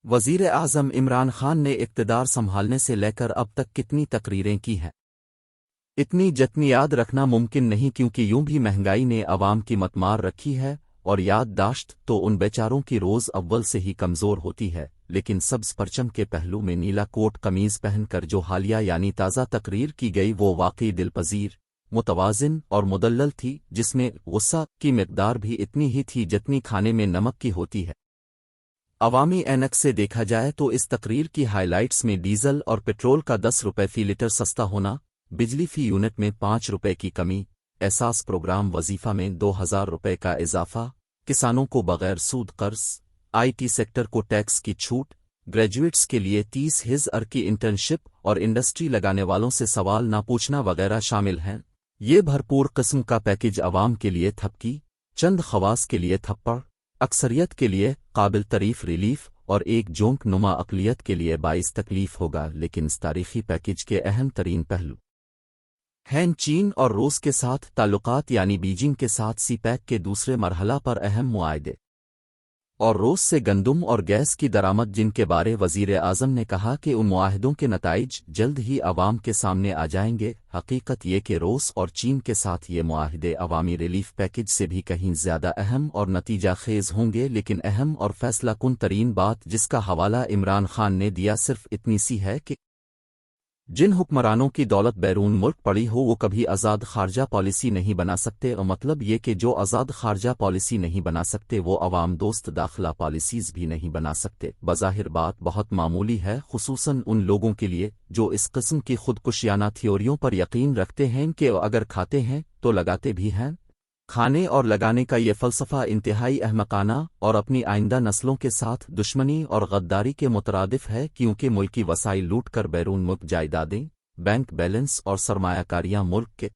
وزیر اعظم عمران خان نے اقتدار سنبھالنے سے لے کر اب تک کتنی تقریریں کی ہیں؟ اتنی جتنی یاد رکھنا ممکن نہیں، کیونکہ یوں بھی مہنگائی نے عوام کی مت مار رکھی ہے، اور یادداشت تو ان بیچاروں کی روز اول سے ہی کمزور ہوتی ہے۔ لیکن سبز پرچم کے پہلو میں نیلا کوٹ قمیض پہن کر جو حالیہ یعنی تازہ تقریر کی گئی وہ واقعی دلپذیر، متوازن اور مدلل تھی، جس میں غصہ کی مقدار بھی اتنی ہی تھی جتنی کھانے میں نمک کی ہوتی ہے۔ عوامی اینک سے دیکھا جائے تو اس تقریر کی ہائی لائٹس میں ڈیزل اور پٹرول کا 10 روپے فی لیٹر سستا ہونا، بجلی فی یونٹ میں 5 روپے کی کمی، احساس پروگرام وظیفہ میں 2000 روپے کا اضافہ، کسانوں کو بغیر سود قرض، آئی ٹی سیکٹر کو ٹیکس کی چھوٹ، گریجویٹس کے لیے 30,000 کی انٹرنشپ اور انڈسٹری لگانے والوں سے سوال نہ پوچھنا وغیرہ شامل ہیں۔ یہ بھرپور قسم کا پیکج عوام کے لیے تھپکی، چند خواص کے لیے تھپڑ، اکثریت کے لیے قابل تعریف ریلیف اور ایک جونک نما اقلیت کے لیے باعث تکلیف ہوگا۔ لیکن اس تاریخی پیکج کے اہم ترین پہلو ہیں چین اور روس کے ساتھ تعلقات، یعنی بیجنگ کے ساتھ سی پیک کے دوسرے مرحلہ پر اہم معاہدے، اور روس سے گندم اور گیس کی درآمد، جن کے بارے وزیر اعظم نے کہا کہ ان معاہدوں کے نتائج جلد ہی عوام کے سامنے آ جائیں گے۔ حقیقت یہ کہ روس اور چین کے ساتھ یہ معاہدے عوامی ریلیف پیکج سے بھی کہیں زیادہ اہم اور نتیجہ خیز ہوں گے، لیکن اہم اور فیصلہ کن ترین بات جس کا حوالہ عمران خان نے دیا صرف اتنی سی ہے کہ جن حکمرانوں کی دولت بیرون ملک پڑی ہو وہ کبھی آزاد خارجہ پالیسی نہیں بنا سکتے، اور مطلب یہ کہ جو آزاد خارجہ پالیسی نہیں بنا سکتے وہ عوام دوست داخلہ پالیسیز بھی نہیں بنا سکتے۔ بظاہر بات بہت معمولی ہے، خصوصاً ان لوگوں کے لیے جو اس قسم کی خودکشیانہ تھیوریوں پر یقین رکھتے ہیں کہ اگر کھاتے ہیں تو لگاتے بھی ہیں۔ کھانے اور لگانے کا یہ فلسفہ انتہائی احمقانہ اور اپنی آئندہ نسلوں کے ساتھ دشمنی اور غداری کے مترادف ہے، کیونکہ ملکی وسائل لوٹ کر بیرون ملک جائیدادیں، بینک بیلنس اور سرمایہ کاریاں ملک کے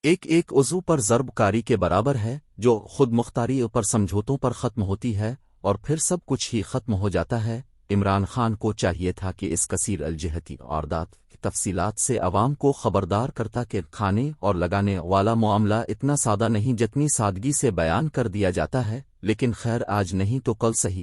ایک ایک عضو پر ضرب کاری کے برابر ہے، جو خود مختاری پر سمجھوتوں پر ختم ہوتی ہے، اور پھر سب کچھ ہی ختم ہو جاتا ہے۔ عمران خان کو چاہیے تھا کہ اس کثیر الجہتی واردات کی تفصیلات سے عوام کو خبردار کرتا کہ کھانے اور لگانے والا معاملہ اتنا سادہ نہیں جتنی سادگی سے بیان کر دیا جاتا ہے، لیکن خیر آج نہیں تو کل صحیح۔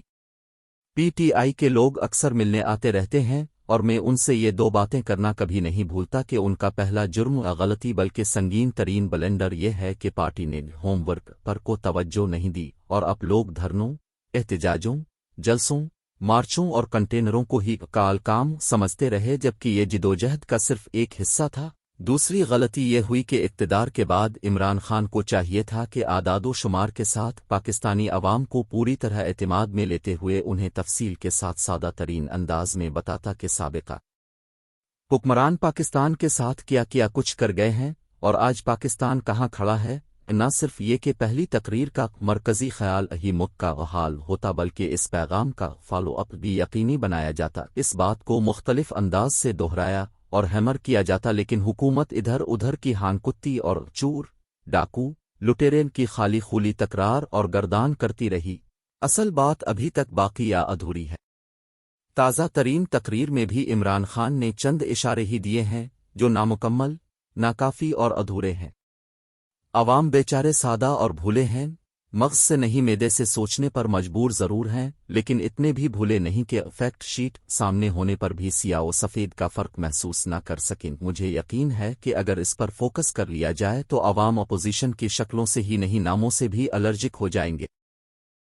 پی ٹی آئی کے لوگ اکثر ملنے آتے رہتے ہیں، اور میں ان سے یہ دو باتیں کرنا کبھی نہیں بھولتا کہ ان کا پہلا جرم غلطی بلکہ سنگین ترین بلنڈر یہ ہے کہ پارٹی نے ہوم ورک پر کو توجہ نہیں دی، اور اب لوگ دھرنوں، احتجاجوں، جلسوں، مارچوں اور کنٹینروں کو ہی کام سمجھتے رہے، جبکہ یہ جدوجہد کا صرف ایک حصہ تھا۔ دوسری غلطی یہ ہوئی کہ اقتدار کے بعد عمران خان کو چاہیے تھا کہ اعداد و شمار کے ساتھ پاکستانی عوام کو پوری طرح اعتماد میں لیتے ہوئے انہیں تفصیل کے ساتھ سادہ ترین انداز میں بتاتا کہ سابقہ حکمران پاکستان کے ساتھ کیا کچھ کر گئے ہیں اور آج پاکستان کہاں کھڑا ہے۔ نہ صرف یہ کہ پہلی تقریر کا مرکزی خیال ہی ملک کا حال ہوتا، بلکہ اس پیغام کا فالو اپ بھی یقینی بنایا جاتا، اس بات کو مختلف انداز سے دہرایا اور ہیمر کیا جاتا، لیکن حکومت ادھر ادھر کی ہانکتی اور چور، ڈاکو، لٹیرین کی خالی خولی تکرار اور گردان کرتی رہی۔ اصل بات ابھی تک باقی یا ادھوری ہے۔ تازہ ترین تقریر میں بھی عمران خان نے چند اشارے ہی دیے ہیں جو نامکمل، ناکافی اور ادھورے ہیں۔ عوام بیچارے سادہ اور بھولے ہیں، مغز سے نہیں معدے سے سوچنے پر مجبور ضرور ہیں، لیکن اتنے بھی بھولے نہیں کہ فیکٹ شیٹ سامنے ہونے پر بھی سیاہ و سفید کا فرق محسوس نہ کر سکیں۔ مجھے یقین ہے کہ اگر اس پر فوکس کر لیا جائے تو عوام اپوزیشن کی شکلوں سے ہی نہیں ناموں سے بھی الرجک ہو جائیں گے۔